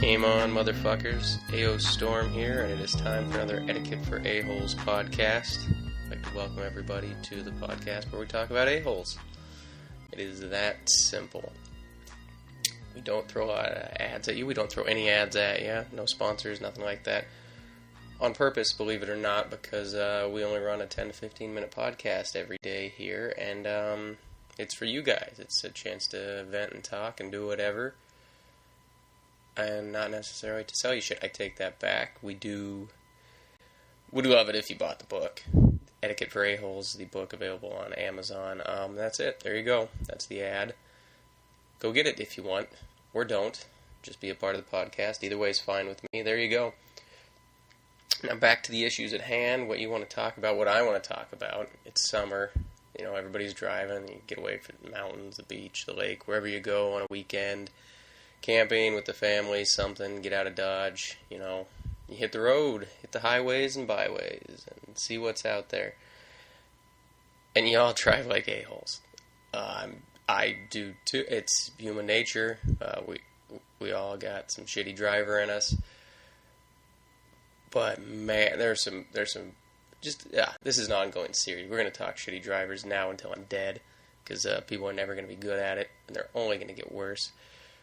Game on, motherfuckers. AO Storm here, and it is time for another Etiquette For Aholes podcast. I'd like to welcome everybody to the podcast where we talk about a-holes. It is that simple. We don't throw a lot of ads at you. We don't throw any ads at you. No sponsors, nothing like that. On purpose, believe it or not, because we only run a 10 to 15 minute podcast every day here, and it's for you guys. It's a chance to vent and talk and do whatever. And not necessarily to sell you shit. I take that back. We do love it if you bought the book. Etiquette For Aholes, the book available on Amazon. That's it. There you go. That's the ad. Go get it if you want, or don't. Just be a part of the podcast. Either way is fine with me. There you go. Now back to the issues at hand, what you want to talk about, what I want to talk about. It's summer. You know, everybody's driving. You get away from the mountains, the beach, the lake, wherever you go on a weekend. Camping with the family, something, get out of Dodge, you know. You hit the road, hit the highways and byways, and see what's out there. And you all drive like a-holes. I do too. It's human nature. We all got some shitty driver in us. But man, there's some. This is an ongoing series. We're gonna talk shitty drivers now until I'm dead, because people are never gonna be good at it, and they're only gonna get worse.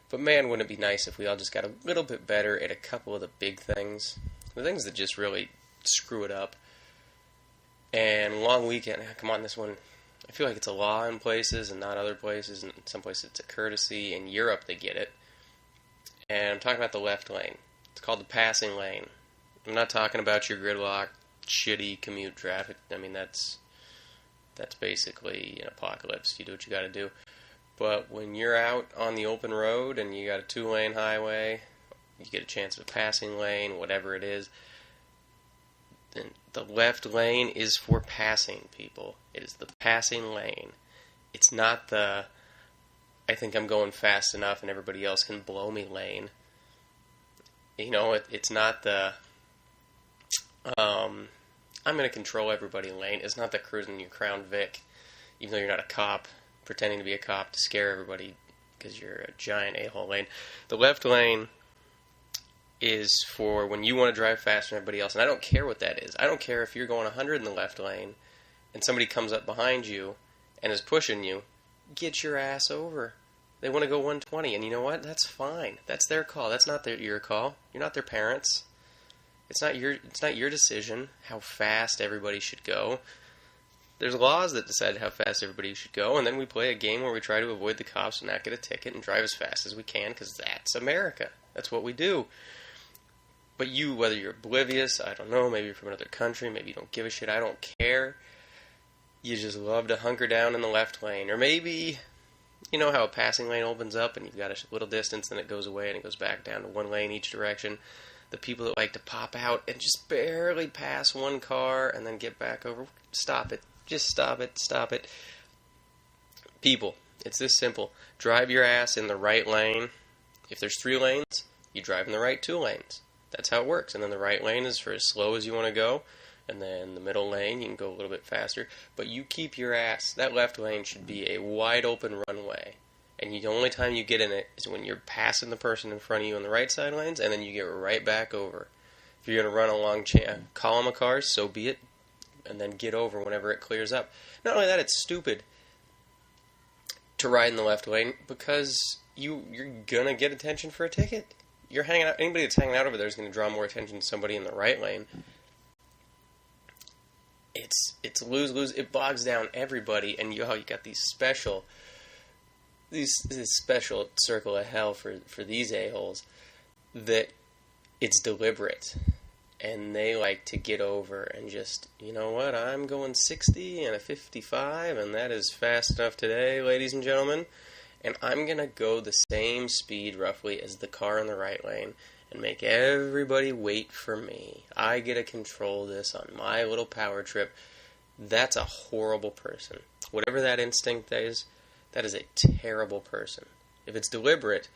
But man, wouldn't it be nice if we all just got a little bit better at a couple of the big things, the things that just really screw it up. And long weekend, come on, this one, I feel like it's a law in places and not other places, and in some places it's a courtesy. In Europe, they get it. And I'm talking about the left lane. It's called the passing lane. I'm not talking about your gridlock, shitty commute traffic. I mean, that's basically an apocalypse. You do what you got to do. But when you're out on the open road and you got a 2-lane highway, you get a chance of a passing lane, whatever it is, then the left lane is for passing people. It is the passing lane. It's not the, I think I'm going fast enough and everybody else can blow me lane. You know, it's not the, I'm going to control everybody lane. It's not the cruising your Crown Vic, even though you're not a cop, pretending to be a cop to scare everybody because you're a giant a-hole lane. The left lane is for when you want to drive faster than everybody else, and I don't care what that is. I don't care if you're going 100 in the left lane and somebody comes up behind you and is pushing you. Get your ass over. They want to go 120, and you know what? That's fine. That's their call. That's not your call. You're not their parents. It's not your decision how fast everybody should go. There's laws that decide how fast everybody should go, and then we play a game where we try to avoid the cops and not get a ticket and drive as fast as we can, because that's America. That's what we do. But you, whether you're oblivious, I don't know, maybe you're from another country, maybe you don't give a shit, I don't care. You just love to hunker down in the left lane. Or maybe, you know how a passing lane opens up and you've got a little distance, then it goes away and it goes back down to one lane each direction. The people that like to pop out and just barely pass one car and then get back over, stop it. Just stop it. People, it's this simple. Drive your ass in the right lane. If there's 3 lanes, you drive in the right 2 lanes. That's how it works. And then the right lane is for as slow as you want to go. And then the middle lane, you can go a little bit faster. But you keep your ass. That left lane should be a wide open runway. And the only time you get in it is when you're passing the person in front of you in the right side lanes, and then you get right back over. If you're going to run a long column of cars, so be it. And then get over whenever it clears up. Not only that, it's stupid to ride in the left lane because you're gonna get attention for a ticket. You're hanging out. Anybody that's hanging out over there is gonna draw more attention to somebody in the right lane. It's lose-lose. It bogs down everybody, and you got this special circle of hell for these a-holes that it's deliberate. And they like to get over and just, you know what, I'm going 60 and a 55, and that is fast enough today, ladies and gentlemen. And I'm going to go the same speed, roughly, as the car in the right lane and make everybody wait for me. I get to control this on my little power trip. That's a horrible person. Whatever that instinct is, that is a terrible person. If it's deliberate,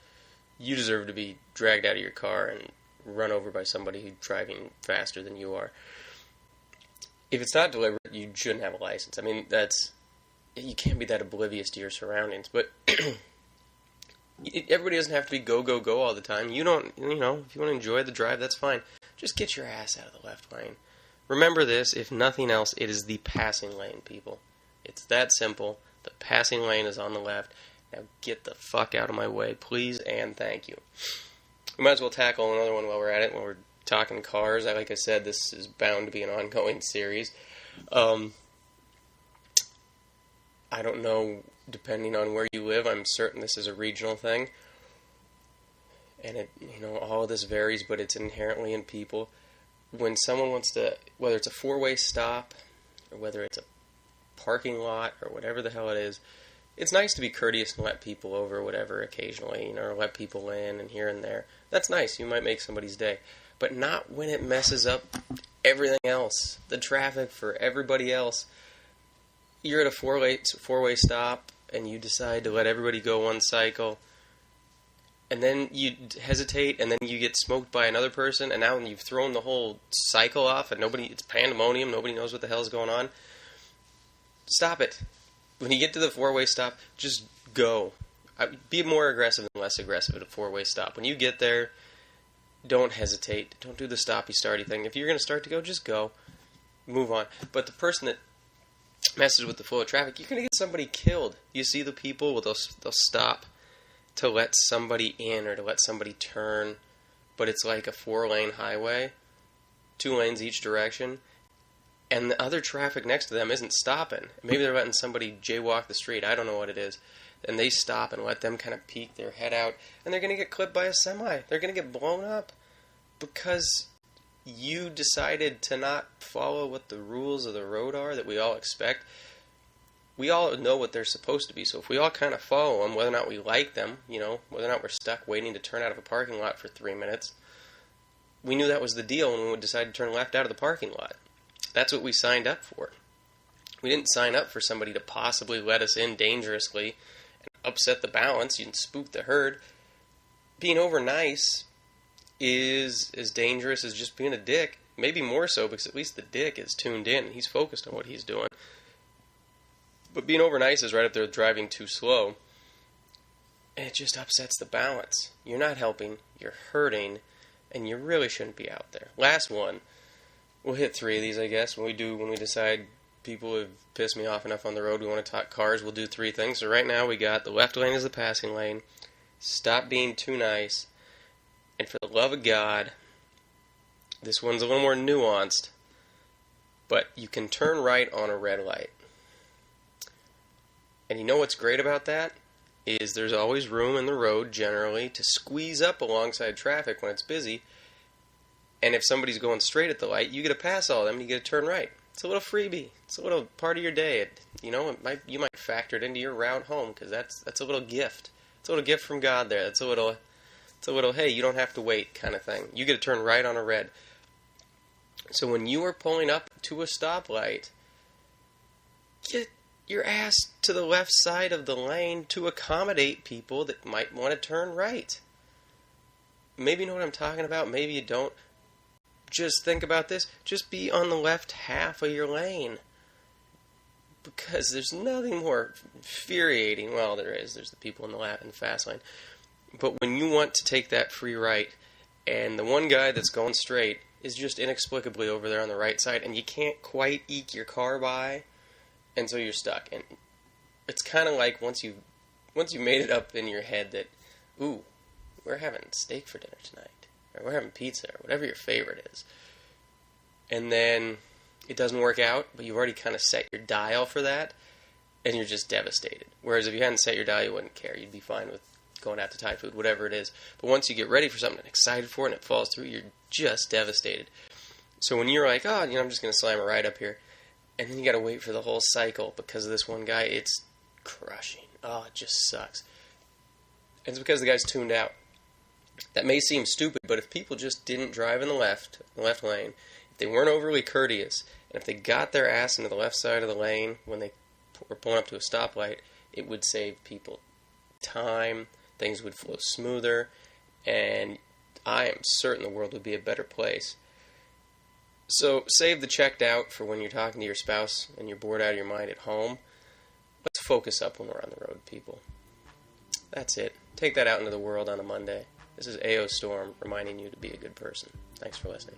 you deserve to be dragged out of your car and run over by somebody who's driving faster than you are. If it's not deliberate, you shouldn't have a license. I mean, you can't be that oblivious to your surroundings. But Everybody doesn't have to be go, go, go all the time. You don't, if you want to enjoy the drive, that's fine. Just get your ass out of the left lane. Remember this, if nothing else, it is the passing lane, people. It's that simple. The passing lane is on the left. Now get the fuck out of my way, please and thank you. We might as well tackle another one while we're at it, when we're talking cars. Like I said, this is bound to be an ongoing series. I don't know, depending on where you live, I'm certain this is a regional thing. And it, all of this varies, but it's inherently in people. When someone wants to, whether it's a four-way stop, or whether it's a parking lot, or whatever the hell it is, it's nice to be courteous and let people over, whatever, occasionally, or let people in and here and there. That's nice. You might make somebody's day. But not when it messes up everything else. The traffic for everybody else. You're at a four-way stop, and you decide to let everybody go one cycle, and then you hesitate, and then you get smoked by another person, and now you've thrown the whole cycle off, and it's pandemonium, nobody knows what the hell's going on. Stop it. When you get to the four-way stop, just go. Be more aggressive than less aggressive at a four-way stop. When you get there, don't hesitate. Don't do the stoppy-starty thing. If you're going to start to go, just go. Move on. But the person that messes with the flow of traffic, you're going to get somebody killed. You see the people, they'll stop to let somebody in or to let somebody turn, but it's like a 4-lane highway, 2 lanes each direction, and the other traffic next to them isn't stopping. Maybe they're letting somebody jaywalk the street. I don't know what it is. And they stop and let them kind of peek their head out, and they're going to get clipped by a semi. They're going to get blown up because you decided to not follow what the rules of the road are that we all expect. We all know what they're supposed to be, so if we all kind of follow them, whether or not we like them, whether or not we're stuck waiting to turn out of a parking lot for 3 minutes, we knew that was the deal when we would decide to turn left out of the parking lot. That's what we signed up for. We didn't sign up for somebody to possibly let us in dangerously and upset the balance and spook the herd. Being over nice is as dangerous as just being a dick. Maybe more so, because at least the dick is tuned in. He's focused on what he's doing. But being over nice is right up there with driving too slow. And it just upsets the balance. You're not helping, you're hurting, and you really shouldn't be out there. Last one. We'll hit 3 of these, I guess. When we decide people have pissed me off enough on the road, we want to talk cars, we'll do 3 things. So right now we got the left lane is the passing lane. Stop being too nice. And for the love of God, this one's a little more nuanced, but you can turn right on a red light. And you know what's great about that? Is there's always room in the road, generally, to squeeze up alongside traffic when it's busy. And if somebody's going straight at the light, you get to pass all of them and you get to turn right. It's a little freebie. It's a little part of your day. You might factor it into your route home, because that's a little gift. It's a little gift from God there. It's a little, hey, you don't have to wait kind of thing. You get to turn right on a red. So when you are pulling up to a stoplight, get your ass to the left side of the lane to accommodate people that might want to turn right. Maybe you know what I'm talking about, maybe you don't. Just think about this. Just be on the left half of your lane. Because there's nothing more infuriating. Well, there is. There's the people in the fast lane. But when you want to take that free right, and the one guy that's going straight is just inexplicably over there on the right side, and you can't quite eke your car by, and so you're stuck. And it's kind of like once you made it up in your head that, ooh, we're having steak for dinner tonight, or we're having pizza, or whatever your favorite is. And then it doesn't work out, but you've already kind of set your dial for that, and you're just devastated. Whereas if you hadn't set your dial, you wouldn't care. You'd be fine with going out to Thai food, whatever it is. But once you get ready for something and excited for it and it falls through, you're just devastated. So when you're like, I'm just going to slam it right up here, and then you got to wait for the whole cycle because of this one guy, it's crushing. Oh, it just sucks. And it's because the guy's tuned out. That may seem stupid, but if people just didn't drive in the left lane, if they weren't overly courteous, and if they got their ass into the left side of the lane when they were pulling up to a stoplight, it would save people time, things would flow smoother, and I am certain the world would be a better place. So save the checked out for when you're talking to your spouse and you're bored out of your mind at home. Let's focus up when we're on the road, people. That's it. take that out into the world on a Monday. This is AO Storm reminding you to be a good person. Thanks for listening.